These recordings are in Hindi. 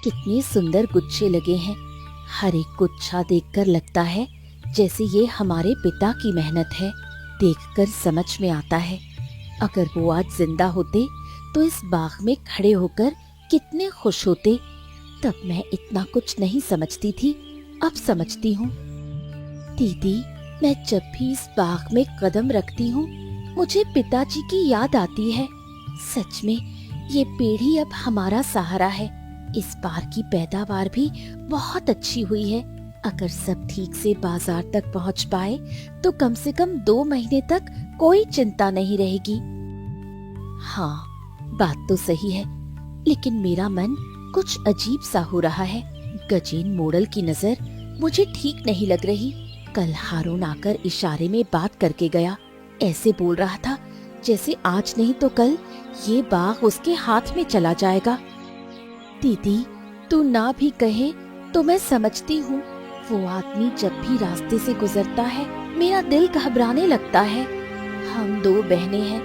कितने सुंदर गुच्छे लगे हैं। हर एक गुच्छा देखकर लगता है जैसे ये हमारे पिता की मेहनत है। देखकर समझ में आता है अगर वो आज जिंदा होते तो इस बाग में खड़े होकर कितने खुश होते। तब मैं इतना कुछ नहीं समझती थी, अब समझती हूँ। दीदी, मैं जब भी इस बाग में कदम रखती हूँ मुझे पिताजी की याद आती है। सच में ये पेड़ ही अब हमारा सहारा है। इस बार की पैदावार भी बहुत अच्छी हुई है। अगर सब ठीक से बाजार तक पहुँच पाए तो कम से कम 2 महीने तक कोई चिंता नहीं रहेगी। हाँ, बात तो सही है, लेकिन मेरा मन कुछ अजीब सा हो रहा है। गजेन मोड़ल की नजर मुझे ठीक नहीं लग रही। कल हारून आकर इशारे में बात करके गया। ऐसे बोल रहा था जैसे आज नहीं तो कल ये बाग उसके हाथ में चला जाएगा। दीदी, तू ना भी कहे तो मैं समझती हूँ। वो आदमी जब भी रास्ते से गुजरता है मेरा दिल घबराने लगता है। हम 2 बहनें हैं,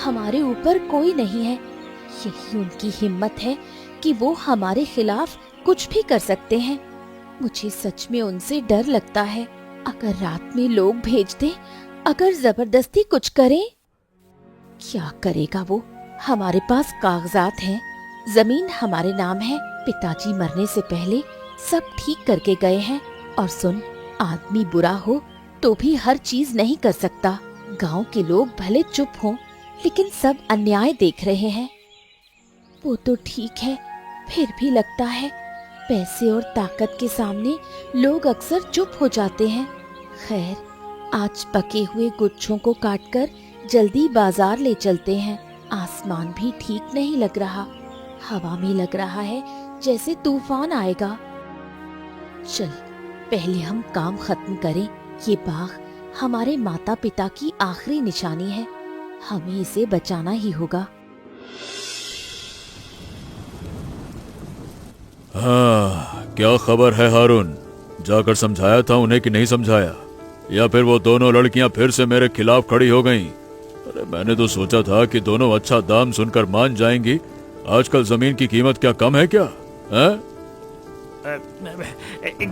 हमारे ऊपर कोई नहीं है। यही उनकी हिम्मत है कि वो हमारे खिलाफ कुछ भी कर सकते हैं। मुझे सच में उनसे डर लगता है। अगर रात में लोग भेज दे, अगर जबरदस्ती कुछ करें। क्या करेगा वो? हमारे पास कागजात हैं, जमीन हमारे नाम है। पिताजी मरने से पहले सब ठीक करके गए हैं। और सुन, आदमी बुरा हो तो भी हर चीज नहीं कर सकता। गांव के लोग भले चुप हों, लेकिन सब अन्याय देख रहे हैं। वो तो ठीक है, फिर भी लगता है पैसे और ताकत के सामने लोग अक्सर चुप हो जाते हैं। खैर, आज पके हुए गुच्छों को काटकर जल्दी बाजार ले चलते हैं। आसमान भी ठीक नहीं लग रहा, हवा में लग रहा है जैसे तूफान आएगा। चल, पहले हम काम खत्म करें। ये बाग हमारे माता पिता की आखिरी निशानी है, हमें इसे बचाना ही होगा। हाँ, क्या खबर है हारून? जाकर समझाया था उन्हें कि नहीं समझाया? या फिर वो दोनों लड़कियां फिर से मेरे खिलाफ खड़ी हो गईं? अरे मैंने तो सोचा था कि दोनों अच्छा दाम सुनकर मान जाएंगी। आजकल जमीन की कीमत क्या कम है क्या? है?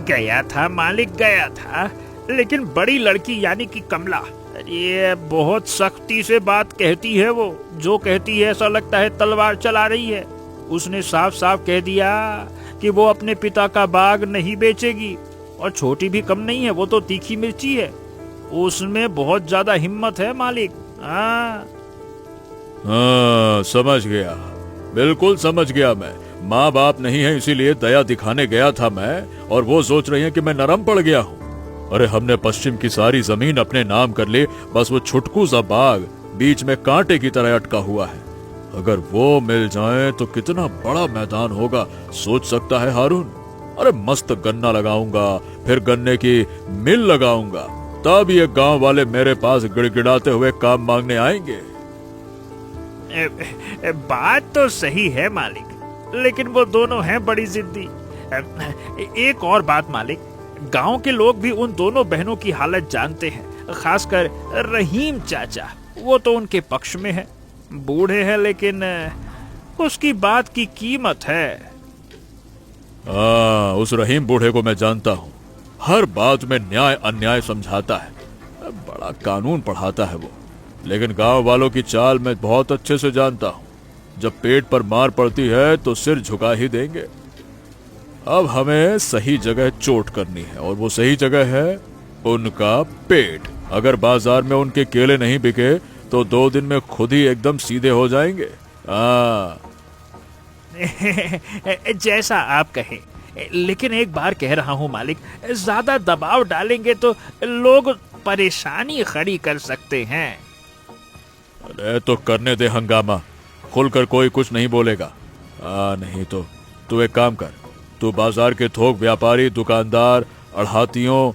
गया था मालिक, गया था, लेकिन बड़ी लड़की यानी कि कमला, ये बहुत सख्ती से बात कहती है। वो जो कहती है ऐसा लगता है तलवार चला रही है। उसने साफ साफ कह दिया कि वो अपने पिता का बाग नहीं बेचेगी। और छोटी भी कम नहीं है, वो तो तीखी मिर्ची है। उसमें बहुत ज्यादा हिम्मत है मालिक। हाँ, समझ गया, बिल्कुल समझ गया मैं। माँ बाप नहीं है इसीलिए दया दिखाने गया था मैं, और वो सोच रही है कि मैं नरम पड़ गया हूँ। अरे हमने पश्चिम की सारी जमीन अपने नाम कर ली, बस वो छुटकू सा बाग बीच में कांटे की तरह अटका हुआ है। अगर वो मिल जाए तो कितना बड़ा मैदान होगा, सोच सकता है हारून? अरे मस्त गन्ना लगाऊंगा, फिर गन्ने की मिल लगाऊंगा, तब ये गांव वाले मेरे पास गिड़गिड़ाते हुए काम मांगने आएंगे। बात तो सही है मालिक, लेकिन वो दोनों हैं बड़ी जिद्दी। एक और बात मालिक, गांव के लोग भी उन दोनों बहनों की हालत जानते हैं, खासकर रहीम चाचा। वो तो उनके पक्ष में है। बूढ़े हैं लेकिन उसकी बात की कीमत है। उस रहीम बूढ़े को मैं जानता हूँ। हर बात में न्याय अन्याय समझाता है, बड़ा कानून पढ़ाता है वो। लेकिन गांव वालों की चाल मैं बहुत अच्छे से जानता हूँ। जब पेट पर मार पड़ती है तो सिर झुका ही देंगे। अब हमें सही जगह चोट करनी है, और वो सही जगह है उनका पेट। अगर बाजार में उनके केले नहीं बिके तो 2 दिन में खुद ही एकदम सीधे हो जाएंगे। जैसा आप कहें, लेकिन एक बार कह रहा हूँ मालिक, ज्यादा दबाव डालेंगे तो लोग परेशानी खड़ी कर सकते हैं। अरे तो करने दे हंगामा, खुलकर कोई कुछ नहीं बोलेगा। नहीं तो तू एक काम कर, तू बाजार के थोक व्यापारी, दुकानदार, अड़हातियों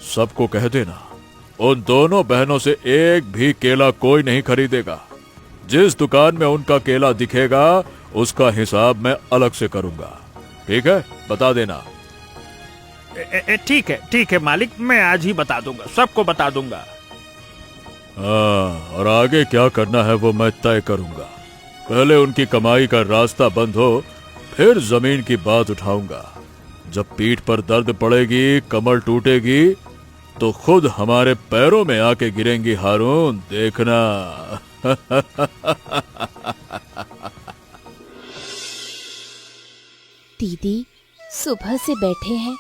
सबको कह देना उन दोनों बहनों से एक भी केला कोई नहीं खरीदेगा। जिस दुकान में उनका केला दिखेगा उसका हिसाब मैं अलग से करूंगा। ठीक है, बता देना। ठीक है मालिक, मैं आज ही बता दूंगा, सबको बता दूंगा। और आगे क्या करना है वो मैं तय करूंगा। पहले उनकी कमाई का रास्ता बंद हो, फिर जमीन की बात उठाऊंगा। जब पीठ पर दर्द पड़ेगी, कमर टूटेगी, तो खुद हमारे पैरों में आके गिरेंगी हारून, देखना। दीदी सुबह से बैठे हैं,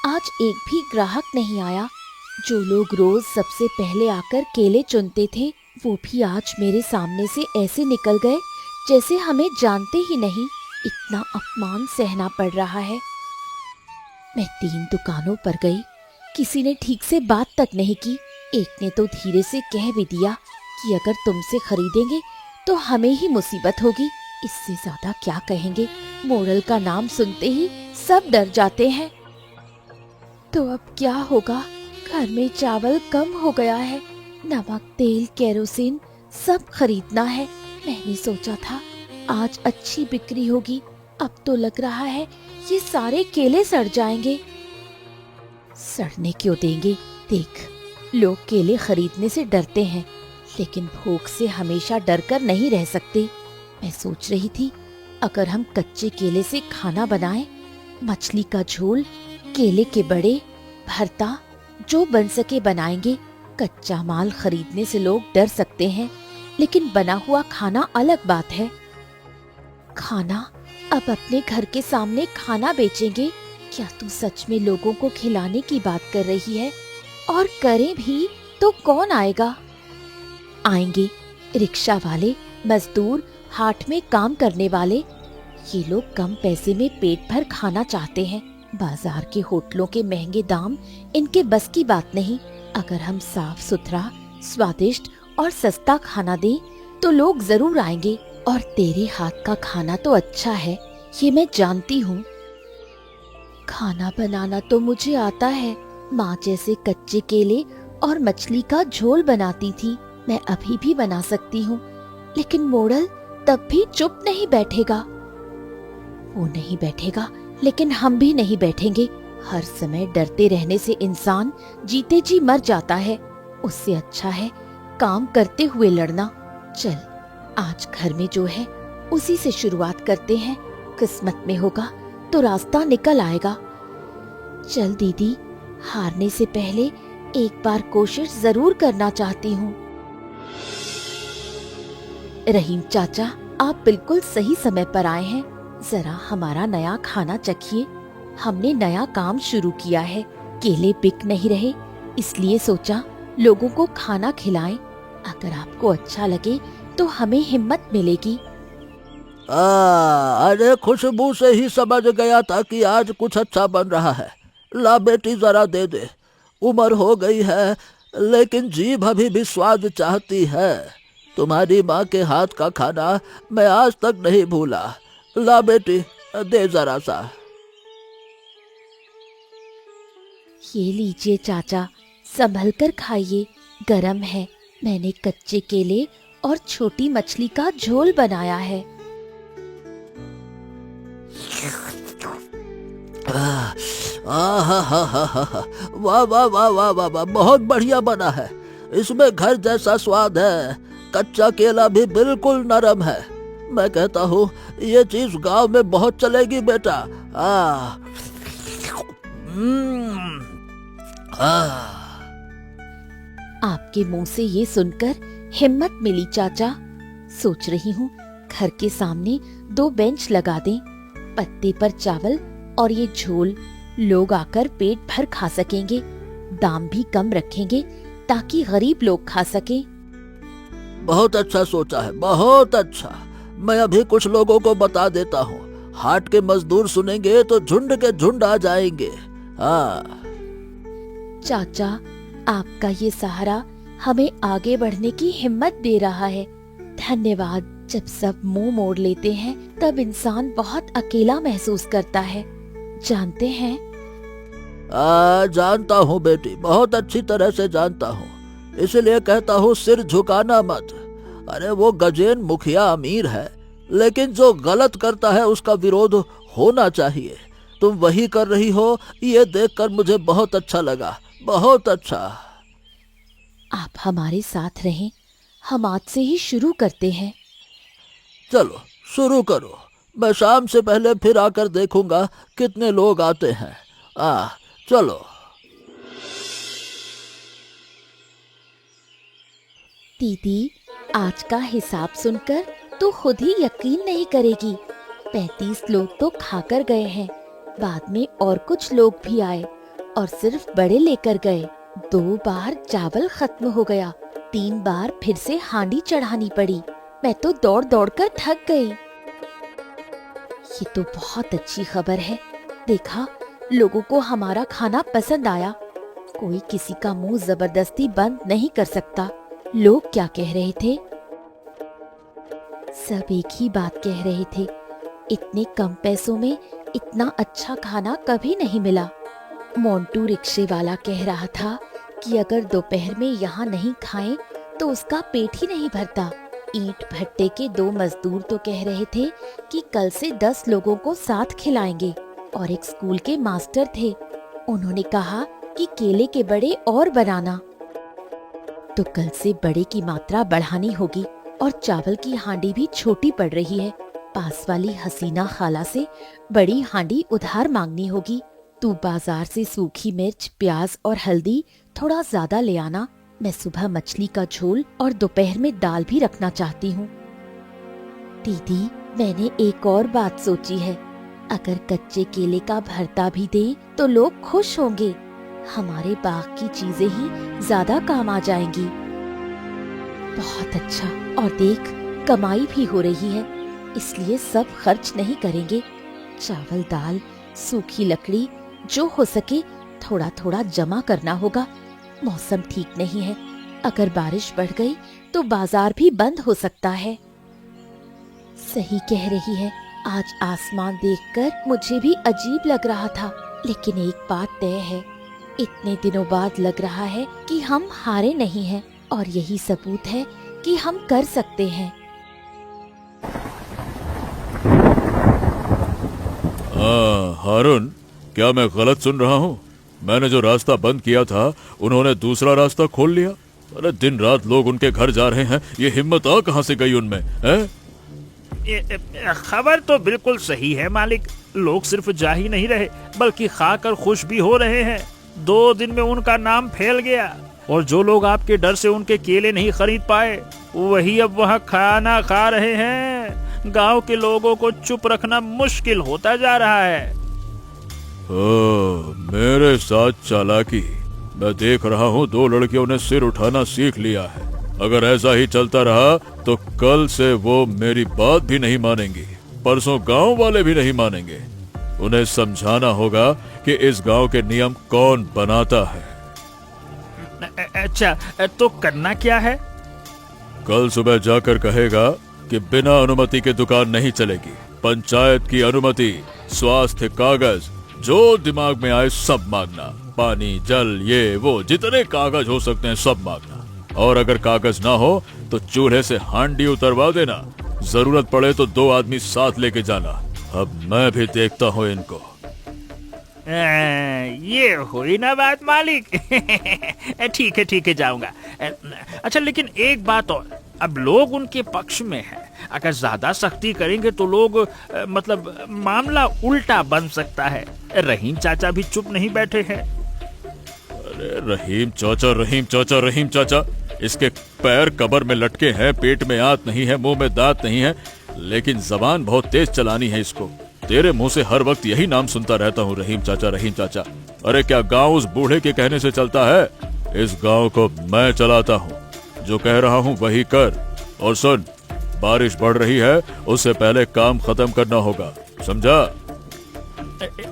आज एक भी ग्राहक नहीं आया। जो लोग रोज सबसे पहले आकर केले चुनते थे, वो भी आज मेरे सामने से ऐसे निकल गए जैसे हमें जानते ही नहीं। इतना अपमान सहना पड़ रहा है। मैं 3 दुकानों पर गई, किसी ने ठीक से बात तक नहीं की। एक ने तो धीरे से कह भी दिया कि अगर तुमसे खरीदेंगे तो हमें ही मुसीबत होगी। इससे ज्यादा क्या कहेंगे। मोड़ल का नाम सुनते ही सब डर जाते हैं। तो अब क्या होगा। घर में चावल कम हो गया है, नमक, तेल, केरोसिन सब खरीदना है। मैंने सोचा था आज अच्छी बिक्री होगी, अब तो लग रहा है ये सारे केले सड़ जाएंगे। सड़ने क्यों देंगे। देख, लोग केले खरीदने से डरते हैं, लेकिन भूख से हमेशा डर कर नहीं रह सकते। मैं सोच रही थी अगर हम कच्चे केले से खाना बनाएं, मछली का झोल, केले के बड़े, भरता, जो बन सके बनाएंगे। कच्चा माल खरीदने से लोग डर सकते हैं, लेकिन बना हुआ खाना अलग बात है। खाना, अब अपने घर के सामने खाना बेचेंगे। क्या तू सच में लोगों को खिलाने की बात कर रही है? और करें भी तो कौन आएगा? आएंगे रिक्शा वाले, मजदूर, हाट में काम करने वाले। ये लोग कम पैसे में पेट भर खाना चाहते हैं। बाजार के होटलों के महंगे दाम इनके बस की बात नहीं। अगर हम साफ सुथरा, स्वादिष्ट और सस्ता खाना दें तो लोग जरूर आएंगे। और तेरे हाथ का खाना तो अच्छा है, ये मैं जानती हूँ। खाना बनाना तो मुझे आता है। माँ जैसे कच्चे केले और मछली का झोल बनाती थी, मैं अभी भी बना सकती हूँ। लेकिन मोड़ल तब भी चुप नहीं बैठेगा। वो नहीं बैठेगा, लेकिन हम भी नहीं बैठेंगे। हर समय डरते रहने से इंसान जीते जी मर जाता है। उससे अच्छा है काम करते हुए लड़ना। चल, आज घर में जो है उसी से शुरुआत करते हैं। किस्मत में होगा तो रास्ता निकल आएगा। चल दीदी, हारने से पहले एक बार कोशिश जरूर करना चाहती हूँ। रहीम चाचा, आप बिल्कुल सही समय पर आए हैं। जरा हमारा नया खाना चखिए। हमने नया काम शुरू किया है। केले बिक नहीं रहे, इसलिए सोचा लोगों को खाना खिलाएं। अगर आपको अच्छा लगे तो हमें हिम्मत मिलेगी। अरे खुशबू से ही समझ गया था कि आज कुछ अच्छा बन रहा है। ला बेटी, जरा दे दे। उम्र हो गई है, लेकिन जीभ अभी भी स्वाद चाहती है। तुम्हारी माँ के हाथ का खाना मैं आज तक नहीं भूला। ला बेटी, दे जरा सा। ये लीजिए चाचा, संभल कर खाइए, गरम है। मैंने कच्चे केले और छोटी मछली का झोल बनाया है। वाह वाह वाह वाह वाह वाह, बहुत बढ़िया बना है। इसमें घर जैसा स्वाद है। कच्चा केला भी बिल्कुल नरम है। मैं कहता हूँ ये चीज गांव में बहुत चलेगी बेटा। आपके मुंह से ये सुनकर हिम्मत मिली चाचा। सोच रही हूँ घर के सामने 2 बेंच लगा दें, पत्ते पर चावल और ये झोल। लोग आकर पेट भर खा सकेंगे। दाम भी कम रखेंगे ताकि गरीब लोग खा सकें। बहुत अच्छा सोचा है, बहुत अच्छा। मैं अभी कुछ लोगों को बता देता हूँ। हाट के मजदूर सुनेंगे तो झुंड के झुंड आ जाएंगे। चाचा, आपका ये सहारा हमें आगे बढ़ने की हिम्मत दे रहा है। धन्यवाद। जब सब मुंह मोड़ लेते हैं तब इंसान बहुत अकेला महसूस करता है, जानते हैं? जानता हूँ बेटी, बहुत अच्छी तरह से जानता हूँ। इसलिए कहता हूँ सिर झुकाना मत। अरे वो गजेन मुखिया अमीर है, लेकिन जो गलत करता है उसका विरोध होना चाहिए। तुम वही कर रही हो, ये देखकर मुझे बहुत अच्छा लगा, बहुत अच्छा। आप हमारे साथ रहें, हम आज से ही शुरू करते हैं। चलो शुरू करो। मैं शाम से पहले फिर आकर देखूंगा कितने लोग आते हैं। चलो। दीदी, आज का हिसाब सुनकर तू खुद ही यकीन नहीं करेगी। 35 लोग तो खाकर गए हैं। बाद में और कुछ लोग भी आए और सिर्फ बड़े लेकर गए। 2 बार चावल खत्म हो गया, 3 बार फिर से हांडी चढ़ानी पड़ी। मैं तो दौड़ दौड़ कर थक गई। ये तो बहुत अच्छी खबर है। देखा, लोगों को हमारा खाना पसंद आया। कोई किसी का मुंह जबरदस्ती बंद नहीं कर सकता। लोग क्या कह रहे थे? सब एक ही बात कह रहे थे, इतने कम पैसों में इतना अच्छा खाना कभी नहीं मिला। मोंटू रिक्शे वाला कह रहा था कि अगर दोपहर में यहाँ नहीं खाएं तो उसका पेट ही नहीं भरता। ईंट भट्टे के 2 मजदूर तो कह रहे थे कि कल से 10 लोगों को साथ खिलाएंगे। और एक स्कूल के मास्टर थे, उन्होंने कहा कि केले के बड़े और बनाना। तो कल से बड़े की मात्रा बढ़ानी होगी और चावल की हांडी भी छोटी पड़ रही है। पास वाली हसीना खाला से बड़ी हांडी उधार मांगनी होगी। तू बाजार से सूखी मिर्च, प्याज और हल्दी थोड़ा ज्यादा ले आना। मैं सुबह मछली का झोल और दोपहर में दाल भी रखना चाहती हूँ। दीदी, मैंने एक और बात सोची है। अगर कच्चे केले का भरता भी दें तो लोग खुश होंगे। हमारे बाग की चीजें ही ज्यादा काम आ जाएंगी। बहुत अच्छा। और देख, कमाई भी हो रही है, इसलिए सब खर्च नहीं करेंगे। चावल, दाल, सूखी लकड़ी, जो हो सके थोड़ा थोड़ा जमा करना होगा। मौसम ठीक नहीं है, अगर बारिश बढ़ गई तो बाजार भी बंद हो सकता है। सही कह रही है। आज आसमान देखकर मुझे भी अजीब लग रहा था, लेकिन एक बात तय है, इतने दिनों बाद लग रहा है कि हम हारे नहीं हैं और यही सबूत है कि हम कर सकते हैं। हारून, क्या मैं गलत सुन रहा हूँ? मैंने जो रास्ता बंद किया था उन्होंने दूसरा रास्ता खोल लिया। अरे दिन रात लोग उनके घर जा रहे हैं, ये हिम्मत आ कहाँ से गई उनमें? खबर तो बिल्कुल सही है मालिक। लोग सिर्फ जा ही नहीं रहे बल्कि खाकर खुश भी हो रहे हैं। 2 दिन में उनका नाम फैल गया और जो लोग आपके डर से उनके केले नहीं खरीद पाए वही अब वहाँ खाना खा रहे हैं। गांव के लोगों को चुप रखना मुश्किल होता जा रहा है। मेरे साथ चालाकी। मैं देख रहा हूँ 2 लड़कियों ने सिर उठाना सीख लिया है। अगर ऐसा ही चलता रहा तो कल से वो मेरी बात भी नहीं मानेंगी, परसों गांव वाले भी नहीं मानेंगे। उन्हें समझाना होगा कि इस गांव के नियम कौन बनाता है। अच्छा, तो करना क्या है? कल सुबह जाकर कहेगा कि बिना अनुमति के दुकान नहीं चलेगी। पंचायत की अनुमति, स्वास्थ्य कागज, जो दिमाग में आए सब मांगना। पानी, जल, ये वो जितने कागज हो सकते हैं सब मांगना। और अगर कागज ना हो तो चूल्हे से हांडी उतरवा देना। जरूरत पड़े तो 2 आदमी साथ लेके जाना। अब मैं भी देखता हूँ इनको। ये हुई ना बात मालिक। ठीक है जाऊंगा। अच्छा, लेकिन एक बात और, अब लोग उनके पक्ष में हैं। अगर ज्यादा सख्ती करेंगे तो लोग मतलब मामला उल्टा बन सकता है। रहीम चाचा भी चुप नहीं बैठे हैं। अरे रहीम चाचा, इसके पैर कबर में लटके हैं, पेट में आंत नहीं है, मुंह में दांत नहीं है, लेकिन जबान बहुत तेज चलानी है इसको। तेरे मुंह से हर वक्त यही नाम सुनता रहता हूँ, रहीम चाचा। अरे क्या गांव उस बूढ़े के कहने से चलता है? इस गांव को मैं चलाता हूँ। जो कह रहा हूँ वही कर। और सुन, बारिश बढ़ रही है, उससे पहले काम खत्म करना होगा, समझा?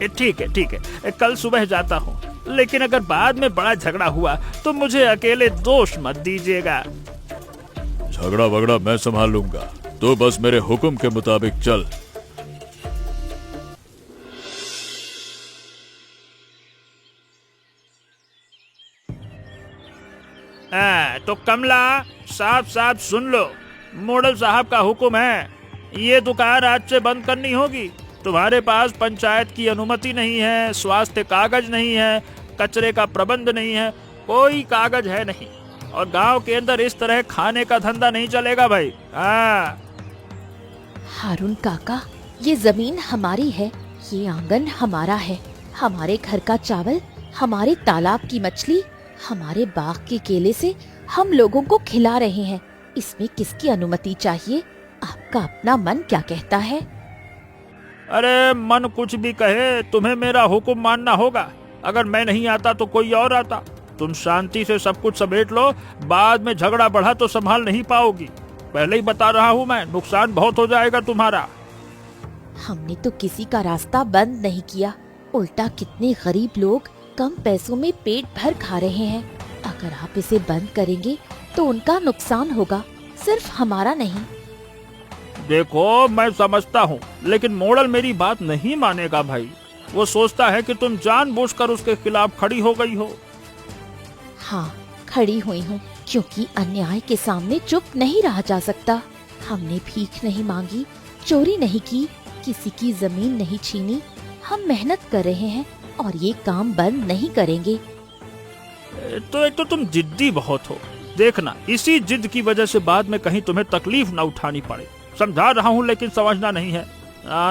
ठीक है, कल सुबह जाता हूँ। लेकिन अगर बाद में बड़ा झगड़ा हुआ तो मुझे अकेले दोष मत दीजिएगा। झगड़ा वगड़ा मैं संभाल लूंगा, तो बस मेरे हुक्म के मुताबिक चल। तो कमला, साफ सुन लो, मॉडल साहब का हुक्म है, ये दुकान आज से बंद करनी होगी। तुम्हारे पास पंचायत की अनुमति नहीं है, स्वास्थ्य कागज नहीं है, कचरे का प्रबंध नहीं है, कोई कागज है नहीं, और गांव के अंदर इस तरह खाने का धंधा नहीं चलेगा भाई। हारून काका, ये जमीन हमारी है, ये आंगन हमारा है, हमारे घर का चावल, हमारे तालाब की मछली, हमारे बाग के केले से हम लोगों को खिला रहे हैं। इसमें किसकी अनुमति चाहिए? आपका अपना मन क्या कहता है? अरे मन कुछ भी कहे, तुम्हें मेरा हुक्म मानना होगा। अगर मैं नहीं आता तो कोई और आता। तुम शांति से सब कुछ समेट लो, बाद में झगड़ा बढ़ा तो संभाल नहीं पाओगी। पहले ही बता रहा हूँ मैं, नुकसान बहुत हो जाएगा तुम्हारा। हमने तो किसी का रास्ता बंद नहीं किया, उल्टा कितने गरीब लोग कम पैसों में पेट भर खा रहे हैं। अगर आप इसे बंद करेंगे तो उनका नुकसान होगा, सिर्फ हमारा नहीं। देखो मैं समझता हूँ, लेकिन मोड़ल मेरी बात नहीं मानेगा भाई। वो सोचता है कि तुम जानबूझकर उसके खिलाफ खड़ी हो गई हो। हाँ, खड़ी हुई हूँ, क्योंकि अन्याय के सामने चुप नहीं रहा जा सकता। हमने भीख नहीं मांगी, चोरी नहीं की, किसी की जमीन नहीं छीनी। हम मेहनत कर रहे हैं और ये काम बंद नहीं करेंगे। तो एक तो तुम जिद्दी बहुत हो। देखना, इसी जिद की वजह से बाद में कहीं तुम्हें तकलीफ न उठानी पड़े। समझा रहा हूँ लेकिन समझना नहीं है।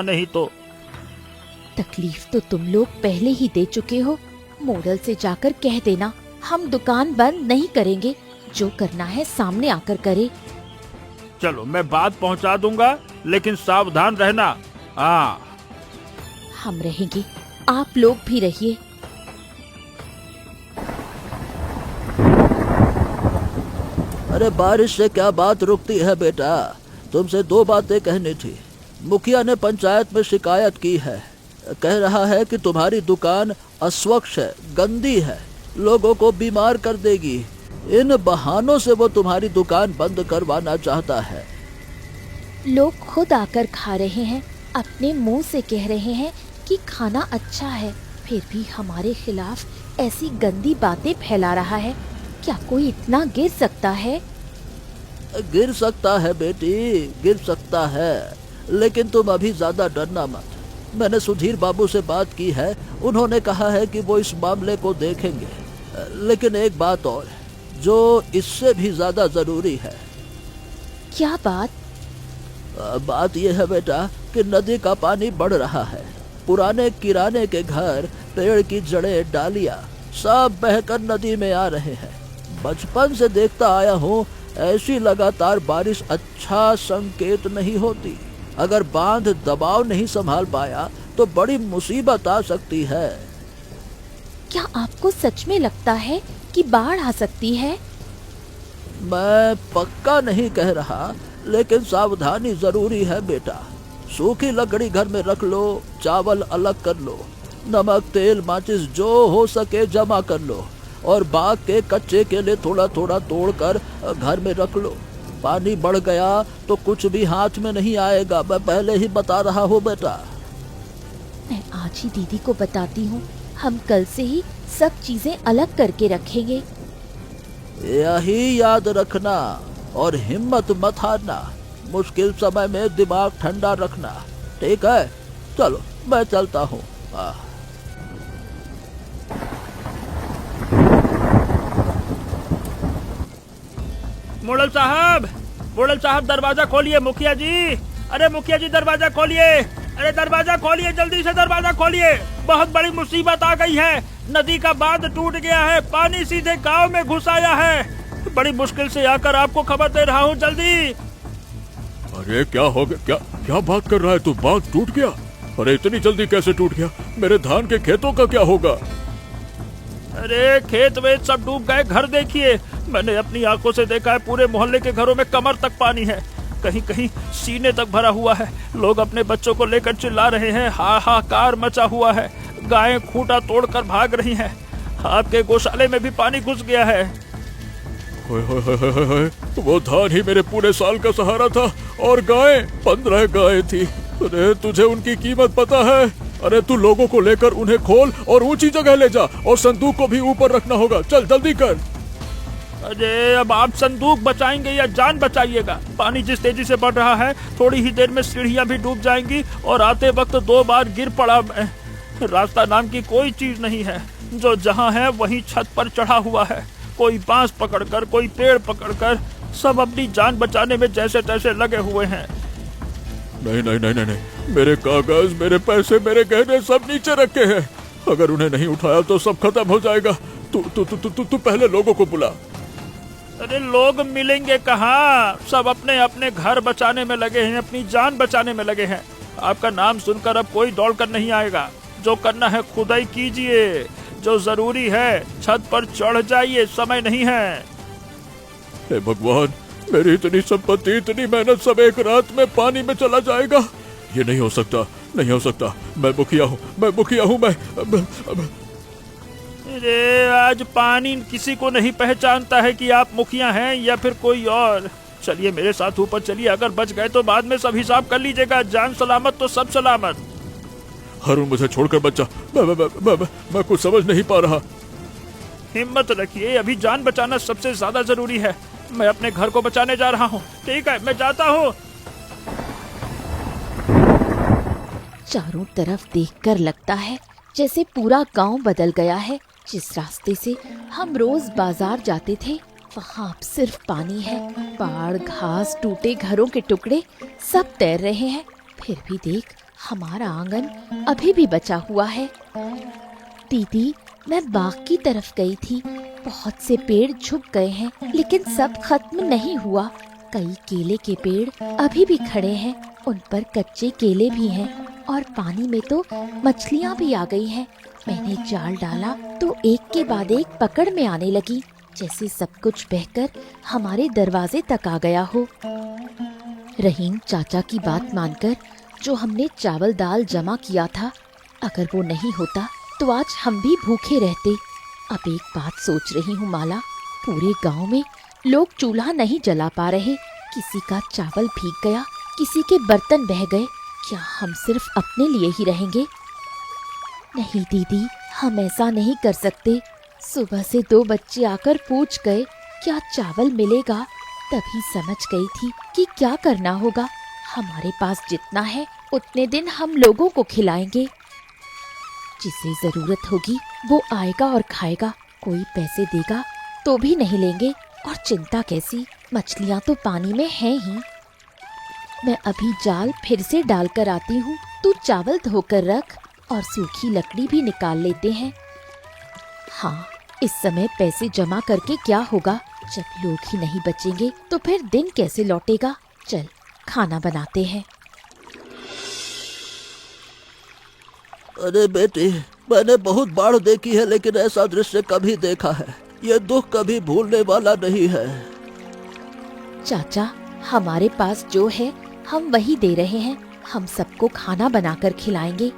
नहीं तो तकलीफ तो तुम लोग पहले ही दे चुके हो। मोड़ल से जाकर कह देना, हम दुकान बंद नहीं करेंगे, जो करना है सामने आकर करे। चलो मैं बात पहुंचा दूंगा, लेकिन सावधान रहना। हाँ, हम रहेंगे, आप लोग भी रहिए। अरे बारिश से क्या बात रुकती है बेटा, तुमसे 2 बातें कहनी थी। मुखिया ने पंचायत में शिकायत की है, कह रहा है कि तुम्हारी दुकान अस्वच्छ है, गंदी है, लोगों को बीमार कर देगी। इन बहानों से वो तुम्हारी दुकान बंद करवाना चाहता है। लोग खुद आकर खा रहे हैं, अपने मुंह से कह रहे हैं कि खाना अच्छा है, फिर भी हमारे खिलाफ ऐसी गंदी बातें फैला रहा है। क्या कोई इतना गिर सकता है? गिर सकता है बेटी, गिर सकता है, लेकिन तुम अभी ज्यादा डरना मत। मैंने सुधीर बाबू से बात की है, उन्होंने कहा है कि वो इस मामले को देखेंगे। लेकिन एक बात और है जो इससे भी ज्यादा जरूरी है। क्या बात? बात यह है बेटा कि नदी का पानी बढ़ रहा है। पुराने किराने के घर, पेड़ की जड़ें, डालियां सब बहकर नदी में आ रहे हैं। बचपन से देखता आया हूँ, ऐसी लगातार बारिश अच्छा संकेत नहीं होती। अगर बांध दबाव नहीं संभाल पाया तो बड़ी मुसीबत आ सकती है। क्या आपको सच में लगता है कि बाढ़ आ सकती है? मैं पक्का नहीं कह रहा, लेकिन सावधानी जरूरी है बेटा। सूखी लकड़ी घर में रख लो, चावल अलग कर लो, नमक, तेल, माचिस जो हो सके जमा कर लो, और बाग के कच्चे केले थोड़ा थोड़ा तोड़कर घर में रख लो। पानी बढ़ गया तो कुछ भी हाथ में नहीं आएगा, मैं पहले ही बता रहा हूँ बेटा। मैं आज ही दीदी को बताती हूँ, हम कल से ही सब चीजें अलग करके रखेंगे। यही याद रखना और हिम्मत मत हारना। मुश्किल समय में दिमाग ठंडा रखना, ठीक है? चलो मैं चलता हूँ। मोड़ल साहब, मोड़ल साहब, दरवाजा खोलिए। मुखिया जी, अरे मुखिया जी दरवाजा खोलिए। अरे दरवाजा खोलिए, जल्दी से दरवाजा खोलिए। बहुत बड़ी मुसीबत आ गई है। नदी का बांध टूट गया है, पानी सीधे गांव में घुस आया है। बड़ी मुश्किल से आकर आपको खबर दे रहा हूँ, जल्दी। अरे क्या हो गया? क्या क्या बात कर रहा है तू? बांध टूट गया? अरे इतनी जल्दी कैसे टूट गया? मेरे धान के खेतों का क्या होगा? अरे खेत वेत सब डूब गए। घर देखिए, मैंने अपनी आंखों से देखा है, पूरे मोहल्ले के घरों में कमर तक पानी है, कहीं कहीं सीने तक भरा हुआ है। लोग अपने बच्चों को लेकर चिल्ला रहे हैं, हाहाकार मचा हुआ है। गायें खूंटा तोड़कर भाग रही हैं। आपके गौशाले में भी पानी घुस गया है। वो धान ही मेरे पूरे साल का सहारा था, और गायें 15 गायें थी। अरे तुझे उनकी कीमत पता है? अरे तू लोगों को लेकर उन्हें खोल और ऊंची जगह ले जा, और संदूक को भी ऊपर रखना होगा। चल जल्दी कर। अरे अब आप संदूक बचाएंगे या जान बचाइएगा? पानी जिस तेजी से बढ़ रहा है, थोड़ी ही देर में सीढ़ियां भी डूब जाएंगी, और आते वक्त 2 बार गिर पड़ा मैं। रास्ता नाम की कोई चीज नहीं है, जो जहां है वहीं छत पर चढ़ा हुआ है। कोई बांस पकड़कर, कोई पेड़ पकड़कर, सब अपनी जान बचाने में जैसे तैसे लगे हुए हैं। नहीं नहीं नहीं नहीं नहीं, मेरे कागज, मेरे पैसे, मेरे गहने सब नीचे रखे हैं। अगर उन्हें नहीं उठाया तो सब खत्म हो जाएगा। तू तू तू तू तू पहले लोगों को बुला। अरे लोग मिलेंगे कहाँ, सब अपने अपने घर बचाने में लगे हैं, अपनी जान बचाने में लगे हैं। आपका नाम सुनकर अब कोई दौड़ कर नहीं आएगा। जो करना है खुदाई कीजिए, जो जरूरी है छत पर चढ़ जाइए, समय नहीं है। हे भगवान, मेरी इतनी संपत्ति, इतनी मेहनत सब एक रात में पानी में चला जाएगा। ये नहीं हो सकता, नहीं हो सकता। मैं मुखिया हूँ, मैं मुखिया हूँ। अरे आज पानी किसी को नहीं पहचानता है कि आप मुखिया हैं या फिर कोई और। चलिए मेरे साथ ऊपर चलिए, अगर बच गए तो बाद में सब हिसाब कर लीजिएगा। जान सलामत तो सब सलामत। हारून, मुझे छोड़कर बच्चा, मैं कुछ समझ नहीं पा रहा। हिम्मत रखिए, अभी जान बचाना सबसे ज्यादा जरूरी है। मैं अपने घर को बचाने जा रहा हूँ। ठीक है, मैं जाता हूँ। चारों तरफ देखकर लगता है जैसे पूरा गांव बदल गया है। जिस रास्ते से हम रोज बाजार जाते थे वहाँ अब सिर्फ पानी है। पहाड़, घास, टूटे घरों के टुकड़े सब तैर रहे हैं। फिर भी देख, हमारा आंगन अभी भी बचा हुआ है। दीदी, मैं बाग की तरफ गई थी। बहुत से पेड़ झुक गए हैं लेकिन सब खत्म नहीं हुआ। कई केले के पेड़ अभी भी खड़े हैं, उन पर कच्चे केले भी हैं और पानी में तो मछलियाँ भी आ गई हैं। मैंने जाल डाला तो एक के बाद एक पकड़ में आने लगी, जैसे सब कुछ बहकर हमारे दरवाजे तक आ गया हो। रहीम चाचा की बात मानकर जो हमने चावल दाल जमा किया था, अगर वो नहीं होता तो आज हम भी भूखे रहते। अब एक बात सोच रही हूँ माला, पूरे गांव में लोग चूल्हा नहीं जला पा रहे। किसी का चावल भीग गया, किसी के बर्तन बह गए। क्या हम सिर्फ अपने लिए ही रहेंगे? नहीं दीदी, हम ऐसा नहीं कर सकते। सुबह से 2 बच्चे आकर पूछ गए क्या चावल मिलेगा, तभी समझ गई थी कि क्या करना होगा। हमारे पास जितना है उतने दिन हम लोगों को खिलाएंगे। जिसे जरूरत होगी वो आएगा और खाएगा। कोई पैसे देगा तो भी नहीं लेंगे, और चिंता कैसी, मछलियाँ तो पानी में हैं ही। मैं अभी जाल फिर से डालकर आती हूँ, तू चावल धोकर रख और सूखी लकड़ी भी निकाल लेते हैं। हाँ, इस समय पैसे जमा करके क्या होगा, जब लोग ही नहीं बचेंगे तो फिर दिन कैसे लौटेगा। चल खाना बनाते हैं। अरे बेटी, मैंने बहुत बाढ़ देखी है लेकिन ऐसा दृश्य कभी देखा है। ये दुख कभी भूलने वाला नहीं है। चाचा, हमारे पास जो है हम वही दे रहे हैं। हम सबको खाना बनाकर खिलाएंगे।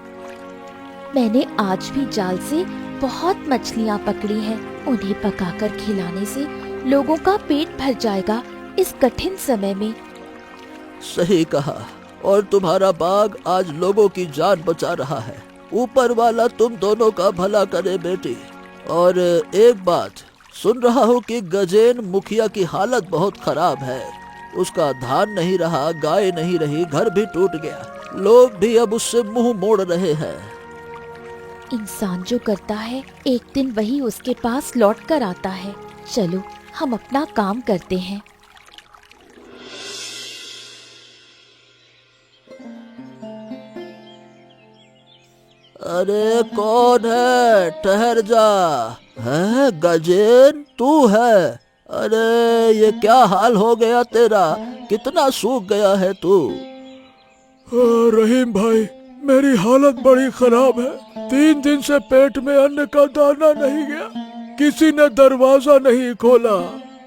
मैंने आज भी जाल से बहुत मछलियाँ पकड़ी हैं। उन्हें पकाकर खिलाने से लोगों का पेट भर जाएगा इस कठिन समय में। सही कहा, और तुम्हारा बाग आज लोगों की जान बचा रहा है। ऊपर वाला तुम दोनों का भला करे बेटी। और एक बात, सुन रहा हूँ कि गजेन मुखिया की हालत बहुत खराब है। उसका धान नहीं रहा, गाय नहीं रही, घर भी टूट गया। लोग भी अब उससे मुंह मोड़ रहे हैं। इंसान जो करता है एक दिन वही उसके पास लौट कर आता है। चलो हम अपना काम करते हैं। अरे कौन है? ठहर जा। है गजेन, तू है? अरे ये क्या हाल हो गया तेरा? कितना सूख गया है तू? रहीम भाई, मेरी हालत बड़ी खराब है। 3 दिन से पेट में अन्न का दाना नहीं गया। किसी ने दरवाजा नहीं खोला।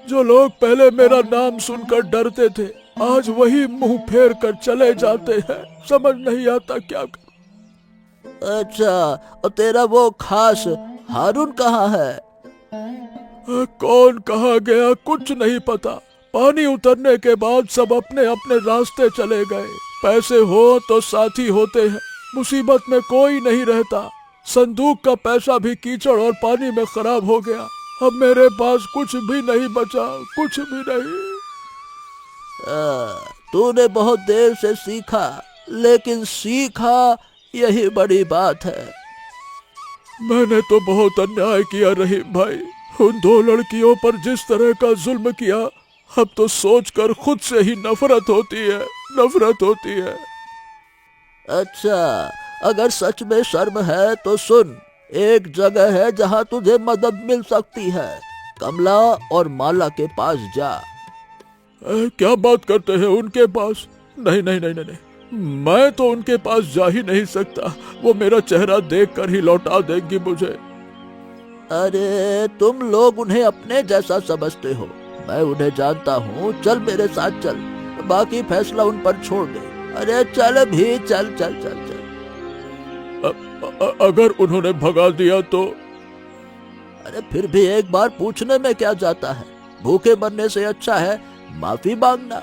जो लोग पहले मेरा नाम सुनकर डरते थे, आज वही मुंह फेर कर चले जाते हैं। समझ नहीं आता क्या करूं। अच्छा, और तेरा वो खास हारून कहाँ है? कौन कहाँ गया कुछ नहीं पता। पानी उतरने के बाद सब अपने अपने रास्ते चले गए। पैसे हो तो साथी होते हैं, मुसीबत में कोई नहीं रहता। संदूक का पैसा भी कीचड़ और पानी में खराब हो गया। अब मेरे पास कुछ भी नहीं बचा, कुछ भी नहीं। तूने बहुत देर से सीखा, लेकिन सीखा यही बड़ी बात है। मैंने तो बहुत अन्याय किया रहीम भाई। उन 2 लड़कियों पर जिस तरह का जुल्म किया, अब तो सोचकर खुद से ही नफरत होती है, नफरत होती है। अच्छा, अगर सच में शर्म है तो सुन, एक जगह है जहाँ तुझे मदद मिल सकती है। कमला और माला के पास जा। क्या बात करते हैं उनके पास? नहीं नहीं नहीं नहीं नहीं, मैं तो उनके पास जा ही नहीं सकता। वो मेरा चेहरा देखकर ही लौटा देंगी मुझे। अरे तुम लोग उन्हें अपने जैसा समझते हो, मैं उन्हें जानता हूँ। चल मेरे साथ चल, बाकी फैसला उन पर छोड़ दे। अरे चल भी, चल चल चल चल। अगर उन्होंने भगा दिया तो? अरे फिर भी एक बार पूछने में क्या जाता है? भूखे मरने से अच्छा है माफी मांगना।